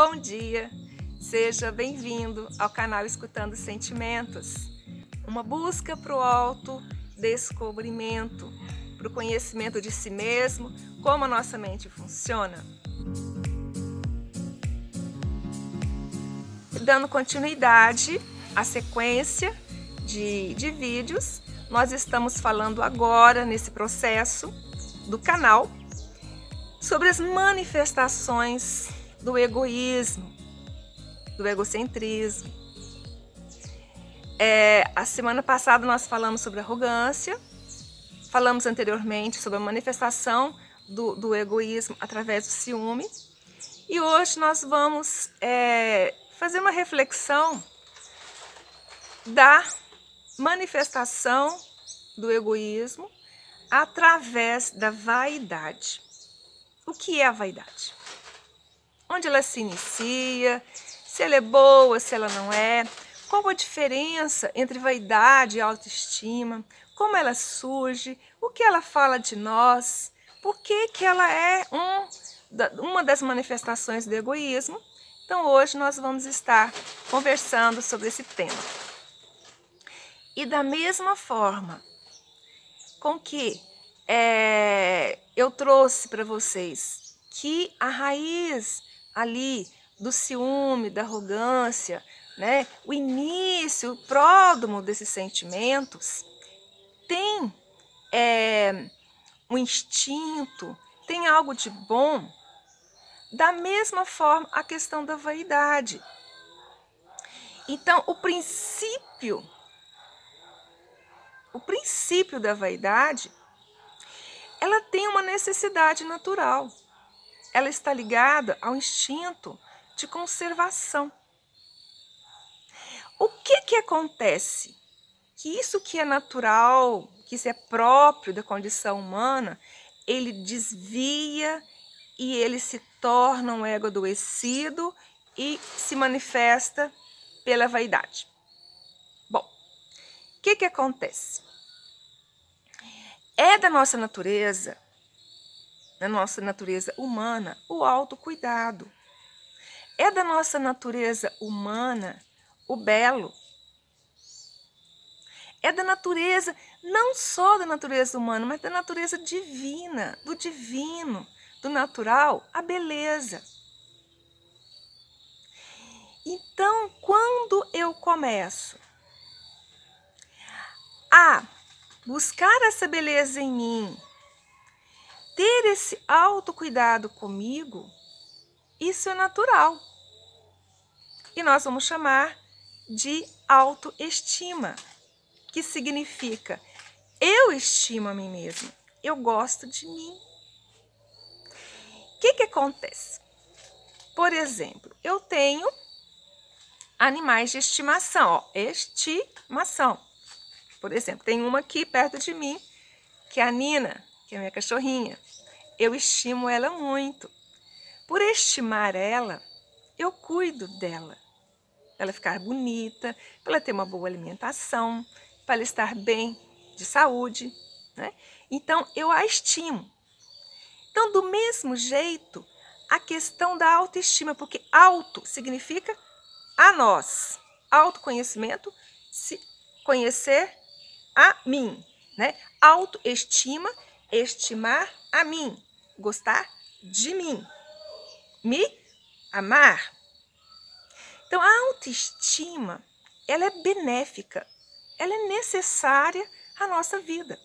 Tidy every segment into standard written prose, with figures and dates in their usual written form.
Bom dia, seja bem-vindo ao canal Escutando Sentimentos, uma busca para o autodescobrimento, para o conhecimento de si mesmo, como a nossa mente funciona. Dando continuidade à sequência de vídeos, nós estamos falando agora, nesse processo do canal, sobre as manifestações do egoísmo, do egocentrismo. A semana passada nós falamos sobre arrogância, falamos anteriormente sobre a manifestação do egoísmo através do ciúme, e hoje nós vamos fazer uma reflexão da manifestação do egoísmo através da vaidade. O que é a vaidade? Onde ela se inicia, se ela é boa, se ela não é, qual a diferença entre vaidade e autoestima, como ela surge, o que ela fala de nós, por que ela é uma das manifestações do egoísmo. Então hoje nós vamos estar conversando sobre esse tema. E da mesma forma com que eu trouxe para vocês que a raiz ali do ciúme, da arrogância, né, o início, o pródromo desses sentimentos, tem um instinto, tem algo de bom. Da mesma forma, a questão da vaidade. Então, o princípio da vaidade, ela tem uma necessidade natural. Ela está ligada ao instinto de conservação. O que acontece? Que isso que é natural, que isso é próprio da condição humana, ele desvia e ele se torna um ego adoecido e se manifesta pela vaidade. Bom, o que acontece? É da nossa natureza humana, o autocuidado. É da nossa natureza humana o belo. É da natureza, não só da natureza humana, mas da natureza divina, do divino, do natural, a beleza. Então, quando eu começo a buscar essa beleza em mim, ter esse autocuidado comigo, isso é natural. E nós vamos chamar de autoestima, que significa eu estimo a mim mesma, eu gosto de mim. O que acontece? Por exemplo, eu tenho animais de estimação, estimação. Por exemplo, tem uma aqui perto de mim, que é a Nina, que é a minha cachorrinha. Eu estimo ela muito. Por estimar ela, eu cuido dela. Para ela ficar bonita, para ela ter uma boa alimentação, para ela estar bem de saúde, né? Então, eu a estimo. Então, do mesmo jeito, a questão da autoestima, porque auto significa a nós. Autoconhecimento, se conhecer a mim, né? Autoestima, estimar a mim, gostar de mim, me amar. Então, a autoestima, ela é benéfica, ela é necessária à nossa vida.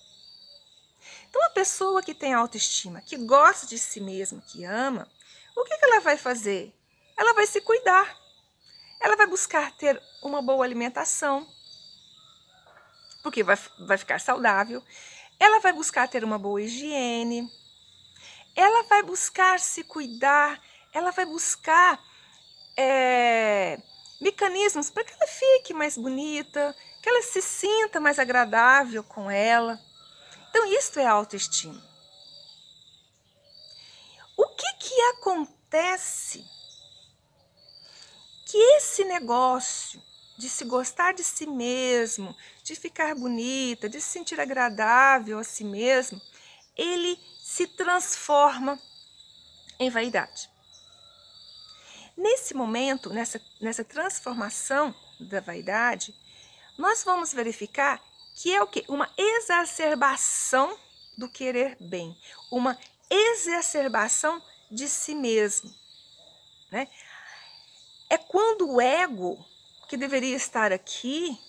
Então, a pessoa que tem autoestima, que gosta de si mesma, que ama, o que ela vai fazer? Ela vai se cuidar. Ela vai buscar ter uma boa alimentação, porque vai ficar saudável. Ela vai buscar ter uma boa higiene. Ela vai buscar se cuidar. Ela vai buscar mecanismos para que ela fique mais bonita, que ela se sinta mais agradável com ela. Então, isso é autoestima. O que acontece? Que esse negócio de se gostar de si mesmo, de ficar bonita, de se sentir agradável a si mesmo, ele se transforma em vaidade. Nesse momento, nessa transformação da vaidade, nós vamos verificar que é o quê? Uma exacerbação do querer bem, uma exacerbação de si mesmo, né? É quando o ego, que deveria estar aqui,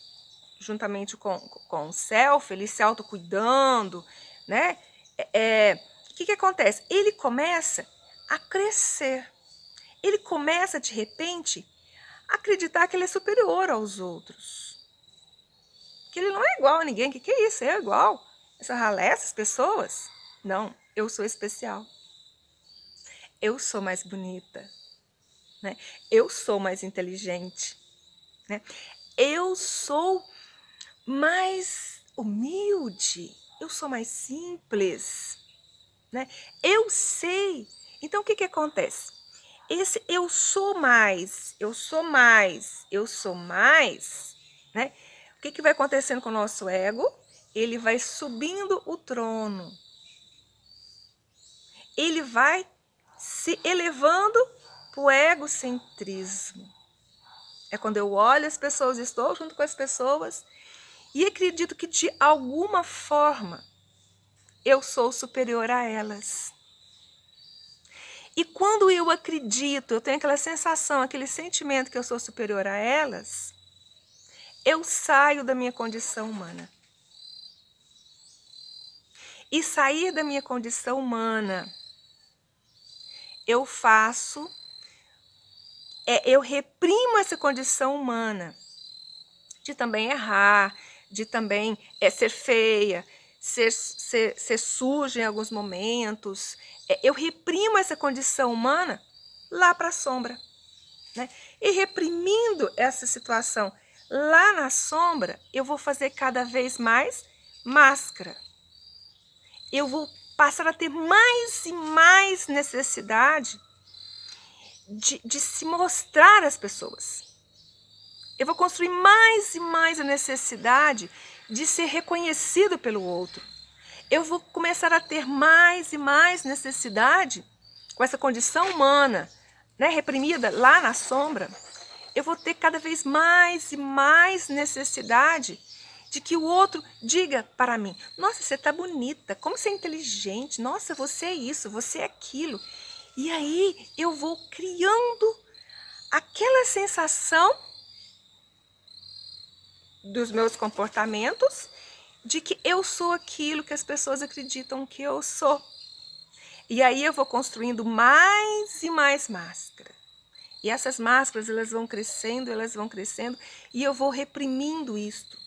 juntamente com o self, ele se autocuidando, né? O que acontece? Ele começa a crescer. Ele começa, de repente, a acreditar que ele é superior aos outros. Que ele não é igual a ninguém. Que é isso? É igual? Essa ralé, essas pessoas? Não, eu sou especial. Eu sou mais bonita. Né? Eu sou mais inteligente. Né? Eu sou mais humilde. Eu sou mais simples. Né? Eu sei. Então, o que acontece? Esse eu sou mais, eu sou mais, eu sou mais, né? O que vai acontecendo com o nosso ego? Ele vai subindo o trono. Ele vai se elevando para o egocentrismo. É quando eu olho as pessoas, estou junto com as pessoas e acredito que de alguma forma eu sou superior a elas. E quando eu acredito, eu tenho aquela sensação, aquele sentimento que eu sou superior a elas, eu saio da minha condição humana. E sair da minha condição humana, eu reprimo essa condição humana de também errar, de também ser feia, ser suja em alguns momentos. Eu reprimo essa condição humana lá para a sombra. Né? E reprimindo essa situação lá na sombra, eu vou fazer cada vez mais máscara. Eu vou passar a ter mais e mais necessidade de se mostrar às pessoas. Eu vou construir mais e mais a necessidade de ser reconhecido pelo outro. Eu vou começar a ter mais e mais necessidade com essa condição humana, né, reprimida lá na sombra. Eu vou ter cada vez mais e mais necessidade de que o outro diga para mim: nossa, você está bonita, como você é inteligente, nossa, você é isso, você é aquilo. E aí eu vou criando aquela sensação dos meus comportamentos de que eu sou aquilo que as pessoas acreditam que eu sou. E aí eu vou construindo mais e mais máscara. E essas máscaras, elas vão crescendo, e eu vou reprimindo isto.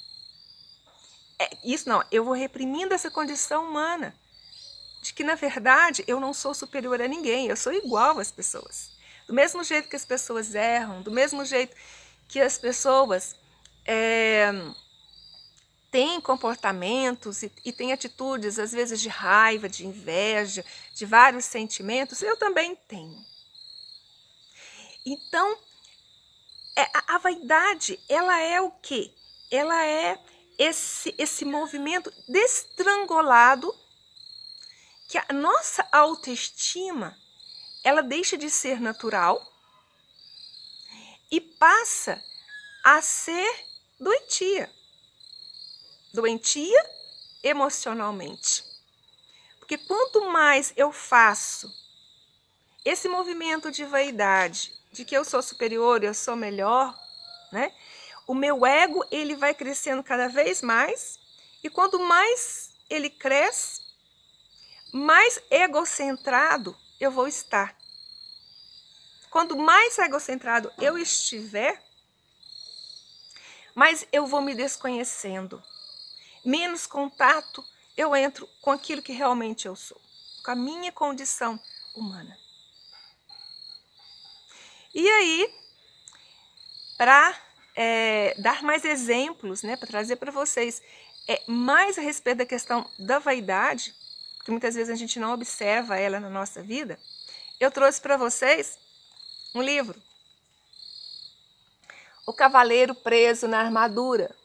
Eu vou reprimindo essa condição humana, de que, na verdade, eu não sou superior a ninguém, eu sou igual às pessoas. Do mesmo jeito que as pessoas erram, do mesmo jeito que as pessoas têm comportamentos e têm atitudes, às vezes, de raiva, de inveja, de vários sentimentos, eu também tenho. Então, a vaidade, ela é o quê? Ela é esse movimento destrangolado que a nossa autoestima, ela deixa de ser natural e passa a ser doentia. Doentia emocionalmente. Porque quanto mais eu faço esse movimento de vaidade, de que eu sou superior, eu sou melhor, né? O meu ego, ele vai crescendo cada vez mais, e quanto mais ele cresce, mais egocentrado eu vou estar. Quanto mais egocentrado eu estiver, mais eu vou me desconhecendo. Menos contato eu entro com aquilo que realmente eu sou, com a minha condição humana. E aí, para dar mais exemplos, né, para trazer para vocês mais a respeito da questão da vaidade, porque muitas vezes a gente não observa ela na nossa vida, eu trouxe para vocês um livro, O Cavaleiro Preso na Armadura.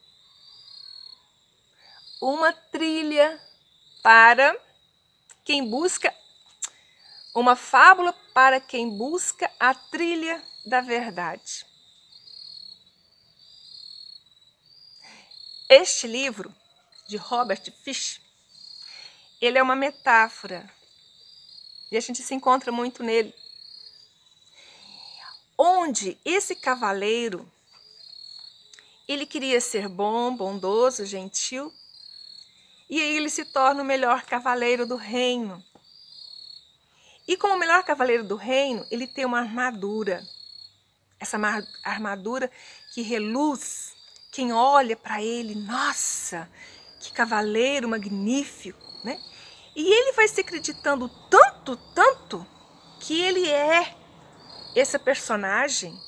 Uma trilha para quem busca, uma fábula para quem busca a trilha da verdade. Este livro, de Robert Fish, ele é uma metáfora, e a gente se encontra muito nele, onde esse cavaleiro, ele queria ser bom, bondoso, gentil, e aí ele se torna o melhor cavaleiro do reino. E como o melhor cavaleiro do reino, ele tem uma armadura. Essa armadura que reluz, quem olha para ele, nossa, que cavaleiro magnífico, né? E ele vai se acreditando tanto, tanto, que ele é esse personagem,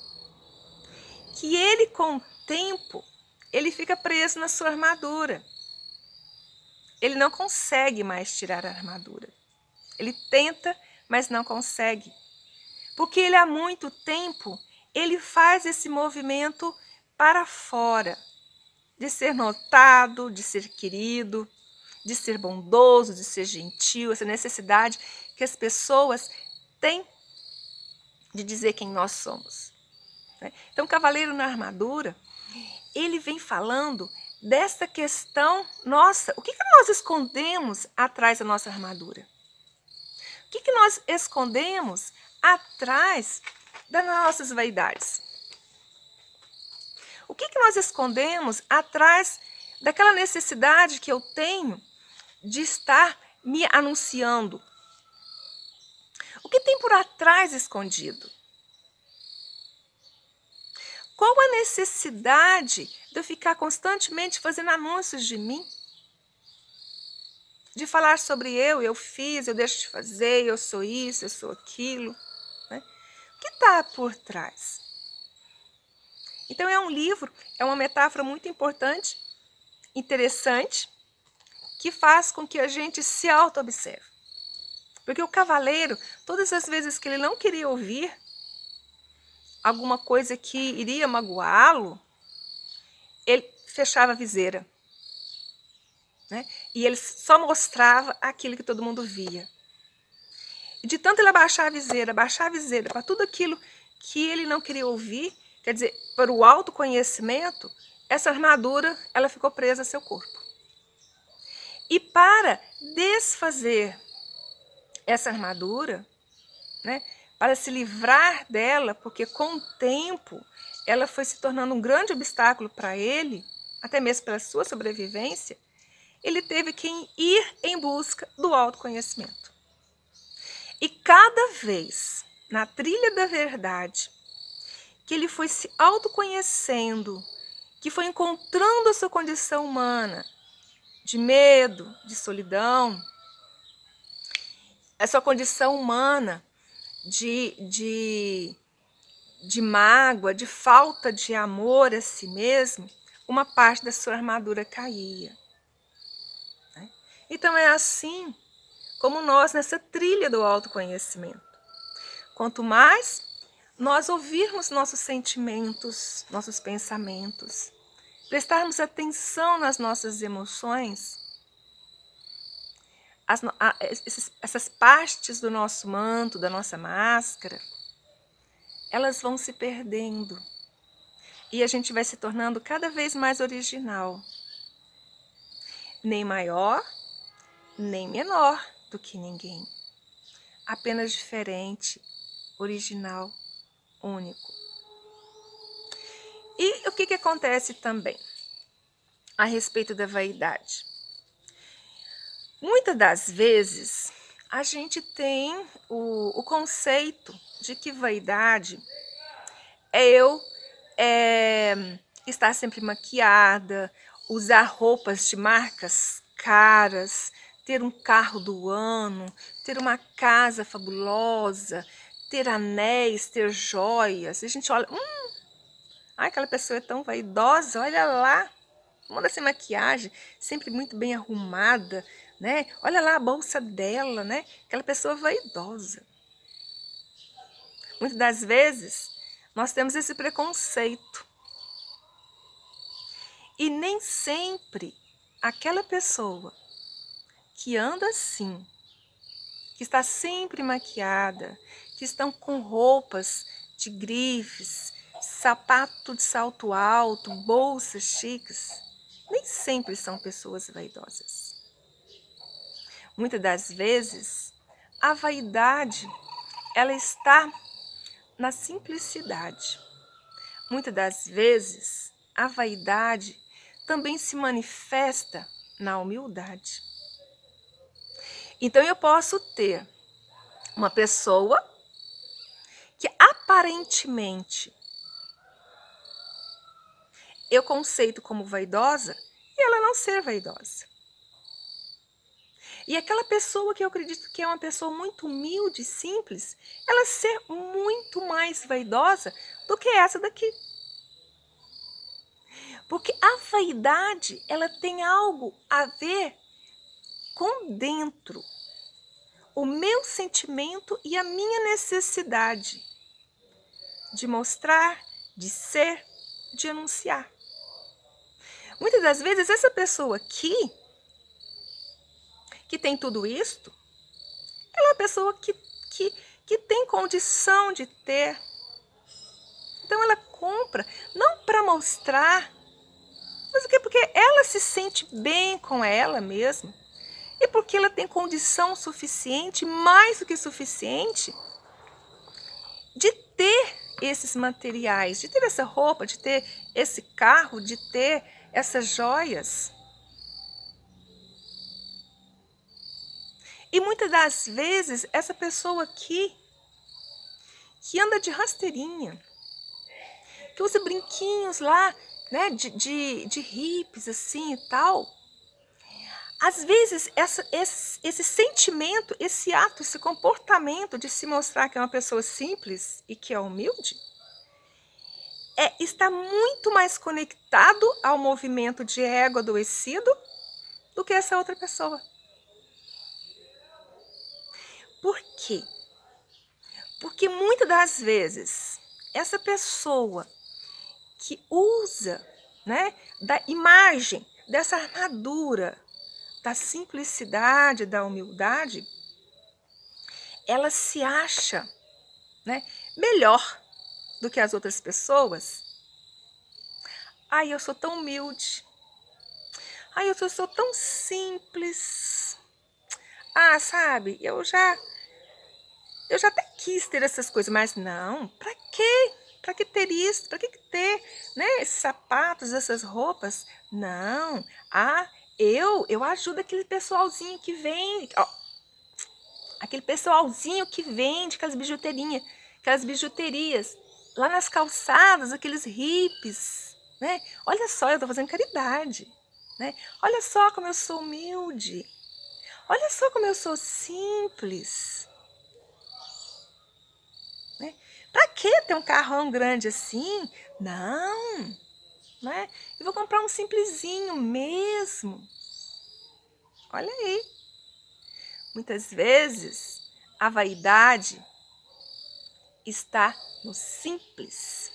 que ele com o tempo, ele fica preso na sua armadura. Ele não consegue mais tirar a armadura. Ele tenta, mas não consegue. Porque ele há muito tempo, ele faz esse movimento para fora. De ser notado, de ser querido, de ser bondoso, de ser gentil. Essa necessidade que as pessoas têm de dizer quem nós somos. Então, o cavaleiro na armadura, ele vem falando dessa questão, nossa, o que nós escondemos atrás da nossa armadura? O que nós escondemos atrás das nossas vaidades? O que nós escondemos atrás daquela necessidade que eu tenho de estar me anunciando? O que tem por trás escondido? Qual a necessidade de eu ficar constantemente fazendo anúncios de mim? De falar sobre eu fiz, eu deixo de fazer, eu sou isso, eu sou aquilo. Né? O que está por trás? Então é um livro, é uma metáfora muito importante, interessante, que faz com que a gente se auto-observe. Porque o cavaleiro, todas as vezes que ele não queria ouvir alguma coisa que iria magoá-lo, ele fechava a viseira. Né? E ele só mostrava aquilo que todo mundo via. E de tanto ele abaixar a viseira para tudo aquilo que ele não queria ouvir, quer dizer, para o autoconhecimento, essa armadura ela ficou presa ao seu corpo. E para desfazer essa armadura, né, para se livrar dela, porque com o tempo ela foi se tornando um grande obstáculo para ele, até mesmo pela sua sobrevivência, ele teve que ir em busca do autoconhecimento. E cada vez, na trilha da verdade, que ele foi se autoconhecendo, que foi encontrando a sua condição humana, de medo, de solidão, a sua condição humana de mágoa, de falta de amor a si mesmo, uma parte da sua armadura caía. Então é assim como nós nessa trilha do autoconhecimento. Quanto mais nós ouvirmos nossos sentimentos, nossos pensamentos, prestarmos atenção nas nossas emoções, essas partes do nosso manto, da nossa máscara, elas vão se perdendo. E a gente vai se tornando cada vez mais original. Nem maior, nem menor do que ninguém. Apenas diferente, original, único. E o que acontece também a respeito da vaidade? Muitas das vezes a gente tem o conceito de que vaidade é eu estar sempre maquiada, usar roupas de marcas caras, ter um carro do ano, ter uma casa fabulosa, ter anéis, ter joias. E a gente olha, aquela pessoa é tão vaidosa, olha lá, manda sem maquiagem, sempre muito bem arrumada, né? Olha lá a bolsa dela, né? Aquela pessoa vaidosa. Muitas das vezes, nós temos esse preconceito. E nem sempre aquela pessoa que anda assim, que está sempre maquiada, que estão com roupas de grifes, sapato de salto alto, bolsas chiques, nem sempre são pessoas vaidosas. Muitas das vezes, a vaidade, ela está na simplicidade. Muitas das vezes, a vaidade também se manifesta na humildade. Então, eu posso ter uma pessoa que aparentemente eu conceito como vaidosa e ela não ser vaidosa. E aquela pessoa que eu acredito que é uma pessoa muito humilde e simples, ela ser muito mais vaidosa do que essa daqui. Porque a vaidade, ela tem algo a ver com dentro. O meu sentimento e a minha necessidade de mostrar, de ser, de anunciar. Muitas das vezes, essa pessoa aqui, que tem tudo isto, ela é uma pessoa que tem condição de ter. Então, ela compra, não para mostrar, mas porque ela se sente bem com ela mesma. E porque ela tem condição suficiente, mais do que suficiente, de ter esses materiais, de ter essa roupa, de ter esse carro, de ter essas joias. E muitas das vezes, essa pessoa aqui, que anda de rasteirinha, que usa brinquinhos lá, né, de hippies assim e tal, às vezes esse sentimento, esse ato, esse comportamento de se mostrar que é uma pessoa simples e que é humilde, está muito mais conectado ao movimento de ego adoecido do que essa outra pessoa. Por quê? Porque muitas das vezes essa pessoa que usa, né, da imagem, dessa armadura, da simplicidade, da humildade, ela se acha, né, melhor do que as outras pessoas. Ai, eu sou tão humilde. Ai, eu sou tão simples. Ah, sabe, eu já até quis ter essas coisas, mas não, pra quê? Pra que ter isso? Pra que ter, né, esses sapatos, essas roupas? Não. Ah, eu ajudo aquele pessoalzinho que vende, ó, aquele pessoalzinho que vende aquelas bijuterias, lá nas calçadas, aqueles hippies, né? Olha só, eu tô fazendo caridade, né? Olha só como eu sou humilde. Olha só como eu sou simples. Né? Pra que ter um carrão grande assim? Não, né? Eu vou comprar um simplesinho mesmo. Olha aí. Muitas vezes a vaidade está no simples,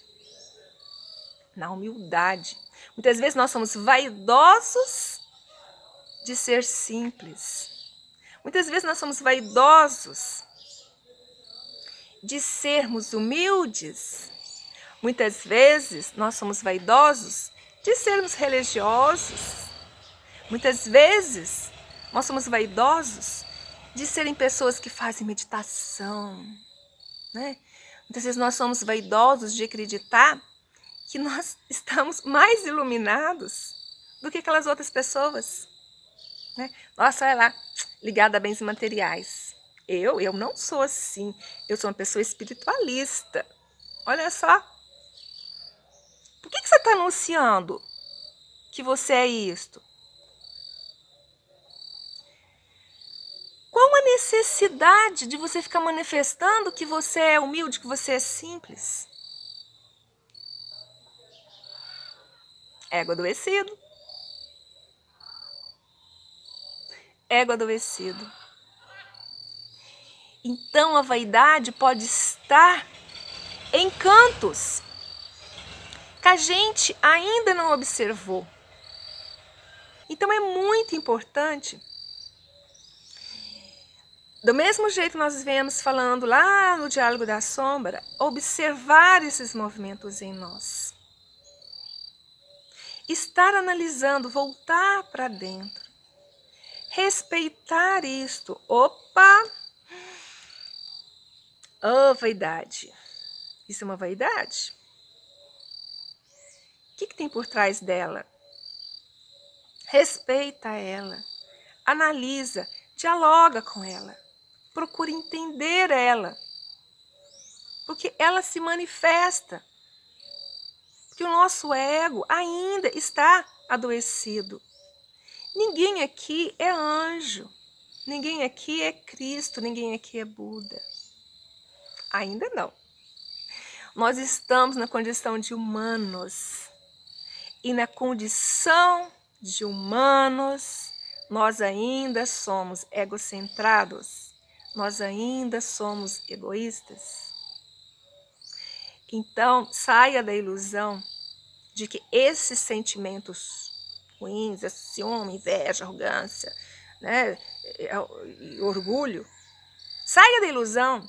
na humildade. Muitas vezes nós somos vaidosos de ser simples. Muitas vezes nós somos vaidosos de sermos humildes. Muitas vezes nós somos vaidosos de sermos religiosos. Muitas vezes nós somos vaidosos de serem pessoas que fazem meditação, né? Muitas vezes nós somos vaidosos de acreditar que nós estamos mais iluminados do que aquelas outras pessoas, né? Nossa, olha lá, ligada a bens materiais. Eu não sou assim. Eu sou uma pessoa espiritualista. Olha só. Por que você está anunciando que você é isto? Qual a necessidade de você ficar manifestando que você é humilde, que você é simples? Ego adoecido. Ego adoecido. Então a vaidade pode estar em cantos que a gente ainda não observou. Então é muito importante Do mesmo jeito nós viemos falando lá no Diálogo da Sombra, observar esses movimentos em nós. Estar analisando, voltar para dentro. Respeitar isto. Opa! Oh, vaidade. Isso é uma vaidade? O que tem por trás dela? Respeita ela. Analisa, dialoga com ela. Procura entender ela. Porque ela se manifesta. Porque o nosso ego ainda está adoecido. Ninguém aqui é anjo. Ninguém aqui é Cristo. Ninguém aqui é Buda. Ainda não. Nós estamos na condição de humanos. E na condição de humanos, nós ainda somos egocentrados. Nós ainda somos egoístas. Então, saia da ilusão de que esses sentimentos ruins, esse ciúme, inveja, arrogância, né, orgulho, saia da ilusão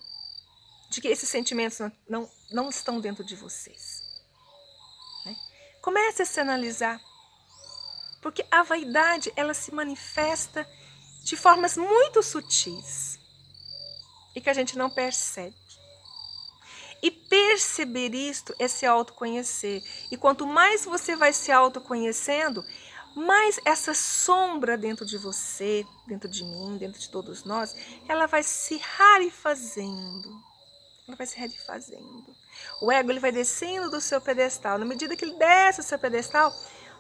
de que esses sentimentos não estão dentro de vocês. Né? Comece a se analisar, porque a vaidade ela se manifesta de formas muito sutis e que a gente não percebe. E perceber isto é se autoconhecer. E quanto mais você vai se autoconhecendo, mais essa sombra dentro de você, dentro de mim, dentro de todos nós, ela vai se rarefazendo. Ela vai se rarefazendo. O ego ele vai descendo do seu pedestal. Na medida que ele desce do seu pedestal,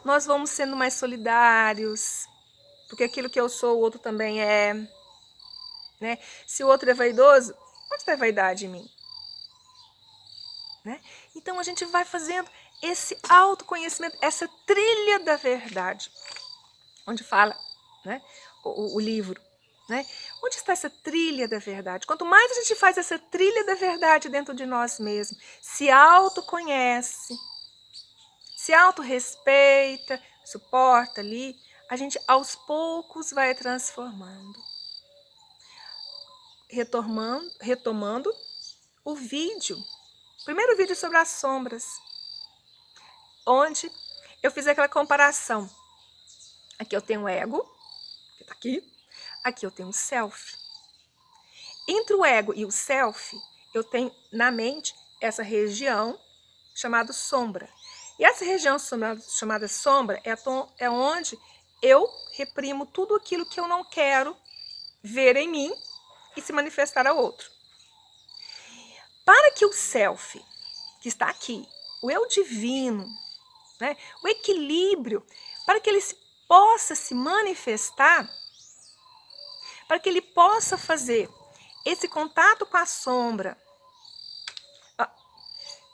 nós vamos sendo mais solidários. Porque aquilo que eu sou, o outro também é. Né? Se o outro é vaidoso, onde está a vaidade em mim? Né? Então a gente vai fazendo esse autoconhecimento, essa trilha da verdade, onde fala, né, o livro, né? Onde está essa trilha da verdade? Quanto mais a gente faz essa trilha da verdade dentro de nós mesmos, se autoconhece, se autorrespeita, suporta ali, a gente aos poucos vai transformando. Retomando o vídeo. Primeiro vídeo sobre as sombras, onde eu fiz aquela comparação. Aqui eu tenho o ego, que está aqui eu tenho o self. Entre o ego e o self, eu tenho na mente essa região chamada sombra. E essa região chamada sombra é onde eu reprimo tudo aquilo que eu não quero ver em mim e se manifestar ao outro. Para que o self, que está aqui, o eu divino, né, o equilíbrio, para que ele possa se manifestar, para que ele possa fazer esse contato com a sombra. Ó,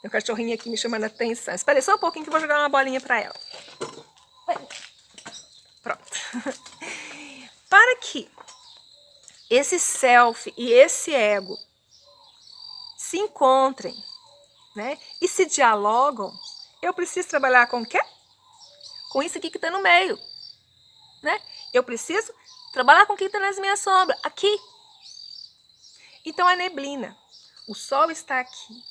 meu cachorrinho aqui me chamando a atenção. Espera só um pouquinho que eu vou jogar uma bolinha para ela. Pronto. Para que esse self e esse ego se encontrem, né, e se dialogam, eu preciso trabalhar com o quê? Com isso aqui que está no meio. Né? Eu preciso trabalhar com o que está nas minhas sombras, aqui. Então a neblina, o sol está aqui.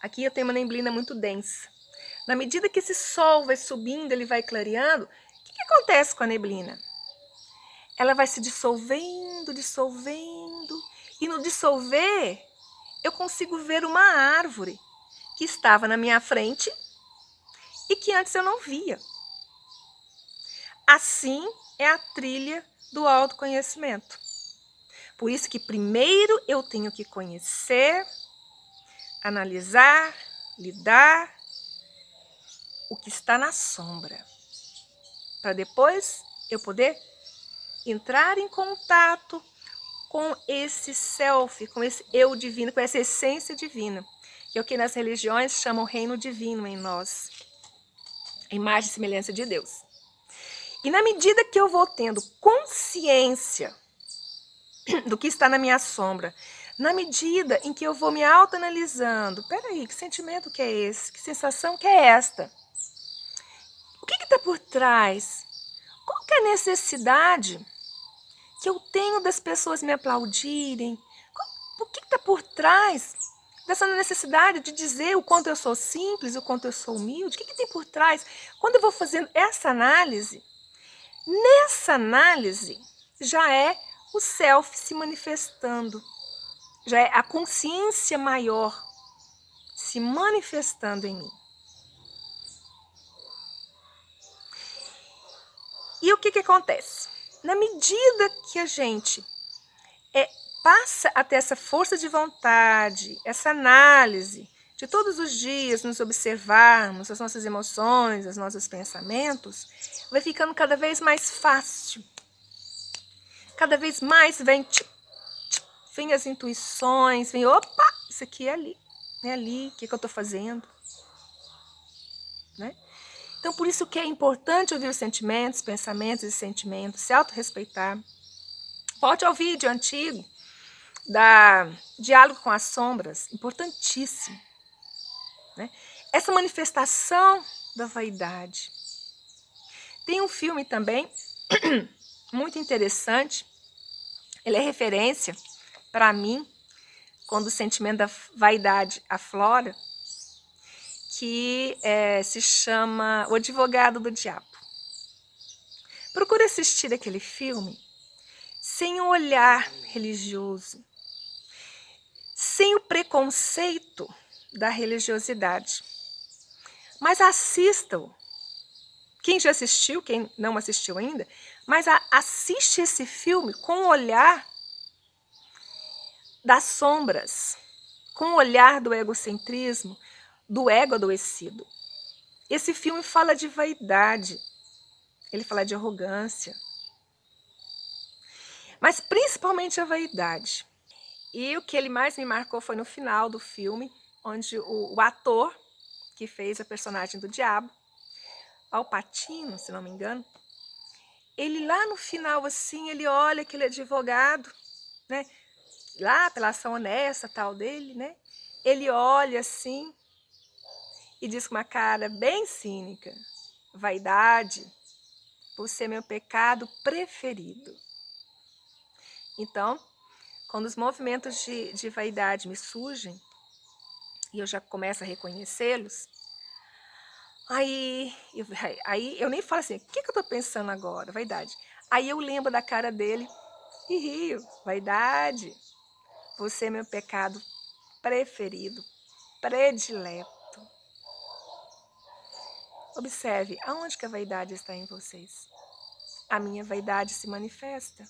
Aqui eu tenho uma neblina muito densa. Na medida que esse sol vai subindo, ele vai clareando, o que acontece com a neblina? Ela vai se dissolvendo, dissolvendo, e no dissolver, eu consigo ver uma árvore que estava na minha frente e que antes eu não via. Assim é a trilha do autoconhecimento. Por isso que primeiro eu tenho que conhecer, analisar, lidar o que está na sombra, para depois eu poder entrar em contato com esse self, com esse eu divino, com essa essência divina, que é o que nas religiões chamam reino divino em nós, a imagem e semelhança de Deus. E na medida que eu vou tendo consciência do que está na minha sombra, na medida em que eu vou me autoanalisando, peraí, que sentimento que é esse? Que sensação que é esta? O que está por trás? Qual que é a necessidade que eu tenho das pessoas me aplaudirem? O que está por trás dessa necessidade de dizer o quanto eu sou simples, o quanto eu sou humilde? O que tem por trás? Quando eu vou fazendo essa análise, nessa análise já é o self se manifestando, já é a consciência maior se manifestando em mim. E o que acontece? Na medida que a gente passa a ter essa força de vontade, essa análise de todos os dias nos observarmos as nossas emoções, os nossos pensamentos, vai ficando cada vez mais fácil. Cada vez mais vem as intuições, vem, opa, isso aqui é ali, o que eu estou fazendo? Né? Então, por isso que é importante ouvir os sentimentos, pensamentos e sentimentos, se autorrespeitar. Volte ao vídeo antigo da Diálogo com as Sombras, importantíssimo. Né? Essa manifestação da vaidade. Tem um filme também muito interessante, ele é referência para mim, quando o sentimento da vaidade aflora, que se chama O Advogado do Diabo. Procure assistir aquele filme sem o olhar religioso, sem o preconceito da religiosidade. Mas assista-o. Quem já assistiu, quem não assistiu ainda, mas assiste esse filme com o olhar das sombras, com o olhar do egocentrismo, do ego adoecido. Esse filme fala de vaidade, ele fala de arrogância, mas principalmente a vaidade. E o que ele mais me marcou foi no final do filme, onde o ator que fez a personagem do diabo, Al Pacino, se não me engano, ele lá no final, assim, ele olha aquele advogado, né, lá pela ação honesta tal dele, né, ele olha assim e diz com uma cara bem cínica: vaidade, você é meu pecado preferido. Então, quando os movimentos de vaidade me surgem, e eu já começo a reconhecê-los, aí eu nem falo assim, o que eu estou pensando agora? Vaidade. Aí eu lembro da cara dele e rio. Vaidade, você é meu pecado preferido, predileto. Observe, aonde que a vaidade está em vocês? A minha vaidade se manifesta.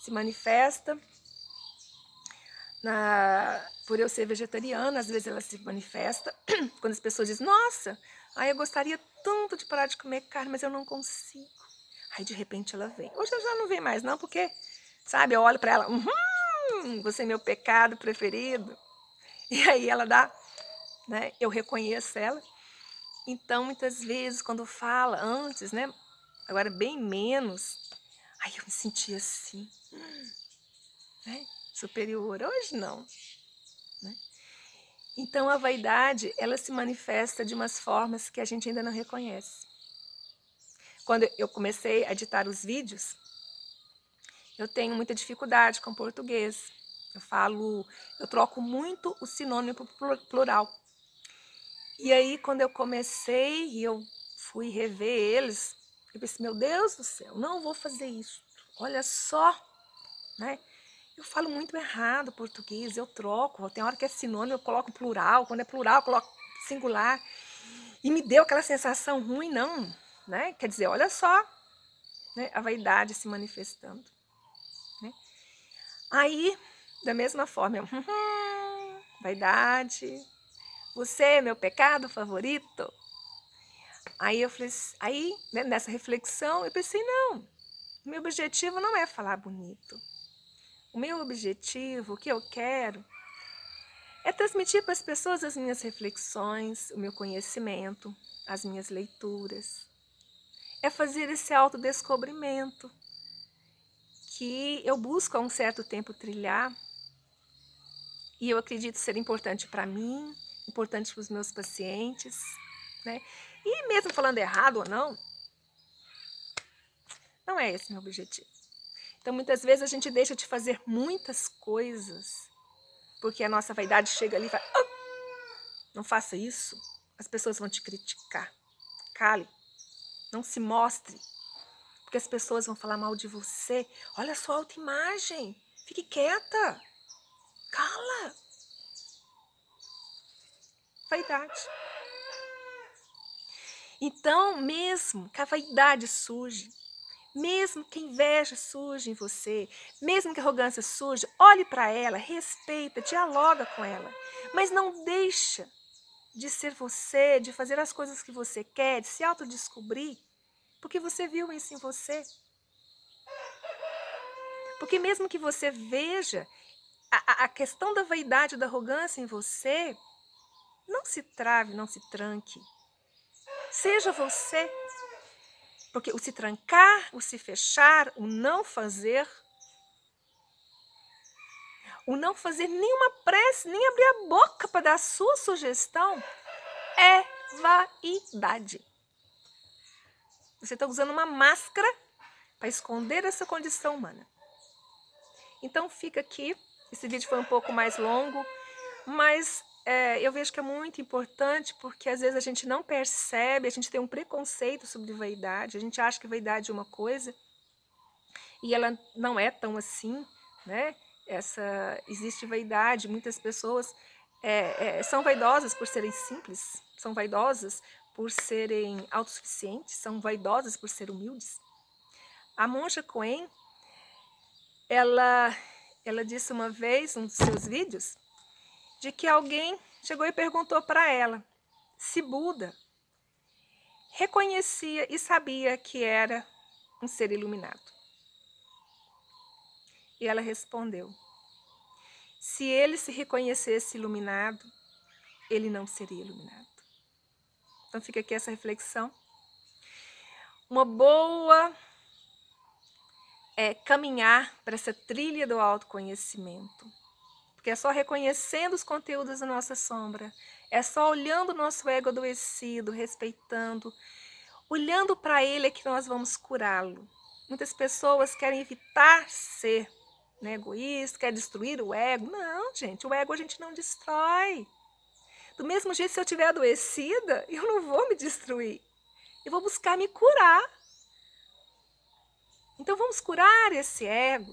Se manifesta por eu ser vegetariana, às vezes ela se manifesta quando as pessoas dizem, nossa, eu gostaria tanto de parar de comer carne, mas eu não consigo. Aí de repente ela vem. Hoje ela já não vem mais não, porque, sabe, eu olho para ela, você é meu pecado preferido. E aí ela dá, né, eu reconheço ela. Então, muitas vezes, quando fala antes, né, agora bem menos, aí eu me sentia assim, né, superior. Hoje não. Né? Então, a vaidade, ela se manifesta de umas formas que a gente ainda não reconhece. Quando eu comecei a editar os vídeos, eu tenho muita dificuldade com português. Eu troco muito o sinônimo por plural. E aí, quando eu comecei e eu fui rever eles, eu pensei, meu Deus do céu, não vou fazer isso. Olha só, né? Eu falo muito errado português, eu troco. Tem hora que é sinônimo, eu coloco plural. Quando é plural, eu coloco singular. E me deu aquela sensação ruim, não. Né? Quer dizer, olha só, né? A vaidade se manifestando. Né? Aí, da mesma forma, eu, vaidade, você é meu pecado favorito? Aí eu falei, né, nessa reflexão, eu pensei, não, o meu objetivo não é falar bonito. O meu objetivo, o que eu quero, é transmitir para as pessoas as minhas reflexões, o meu conhecimento, as minhas leituras. É fazer esse autodescobrimento que eu busco há um certo tempo trilhar e eu acredito ser importante para mim, importante para os meus pacientes, né? E mesmo falando errado ou não, não é esse meu objetivo. Então, muitas vezes a gente deixa de fazer muitas coisas, porque a nossa vaidade chega ali e fala, não faça isso, as pessoas vão te criticar. Cale, não se mostre, porque as pessoas vão falar mal de você. Olha a sua autoimagem, fique quieta, cala. Vaidade. Então, mesmo que a vaidade surge, mesmo que a inveja surge em você, mesmo que a arrogância surja, olhe para ela, respeita, dialoga com ela, mas não deixa de ser você, de fazer as coisas que você quer, de se autodescobrir, porque você viu isso em você. Porque mesmo que você veja a questão da vaidade, da arrogância em você, não se trave, não se tranque. Seja você. Porque o se trancar, o se fechar, o não fazer nenhuma prece, nem abrir a boca para dar a sua sugestão, é vaidade. Você está usando uma máscara para esconder essa condição humana. Então fica aqui, esse vídeo foi um pouco mais longo, mas eu vejo que é muito importante, porque às vezes a gente não percebe, a gente tem um preconceito sobre vaidade, a gente acha que vaidade é uma coisa, e ela não é tão assim, né? Existe vaidade, muitas pessoas são vaidosas por serem simples, são vaidosas por serem autossuficientes, são vaidosas por serem humildes. A monja Coen, ela disse uma vez, num dos seus vídeos, de que alguém chegou e perguntou para ela se Buda reconhecia e sabia que era um ser iluminado. E ela respondeu, se ele se reconhecesse iluminado, ele não seria iluminado. Então fica aqui essa reflexão. Uma boa caminhar para essa trilha do autoconhecimento. Porque é só reconhecendo os conteúdos da nossa sombra, é só olhando o nosso ego adoecido, respeitando, olhando para ele é que nós vamos curá-lo. Muitas pessoas querem evitar ser egoísta, querem destruir o ego. Não, gente, o ego a gente não destrói. Do mesmo jeito, se eu estiver adoecida, eu não vou me destruir. Eu vou buscar me curar. Então vamos curar esse ego,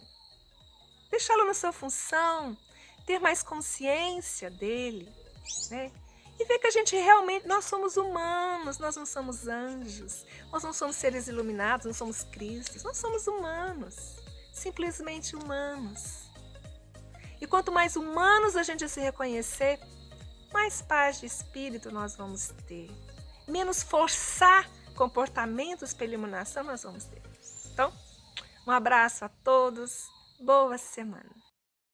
deixá-lo na sua função, ter mais consciência dele, né? E ver que a gente realmente, nós somos humanos, nós não somos anjos, nós não somos seres iluminados, não somos Cristos, nós somos humanos, simplesmente humanos. E quanto mais humanos a gente se reconhecer, mais paz de espírito nós vamos ter. Menos forçar comportamentos pela iluminação nós vamos ter. Então, um abraço a todos, boa semana.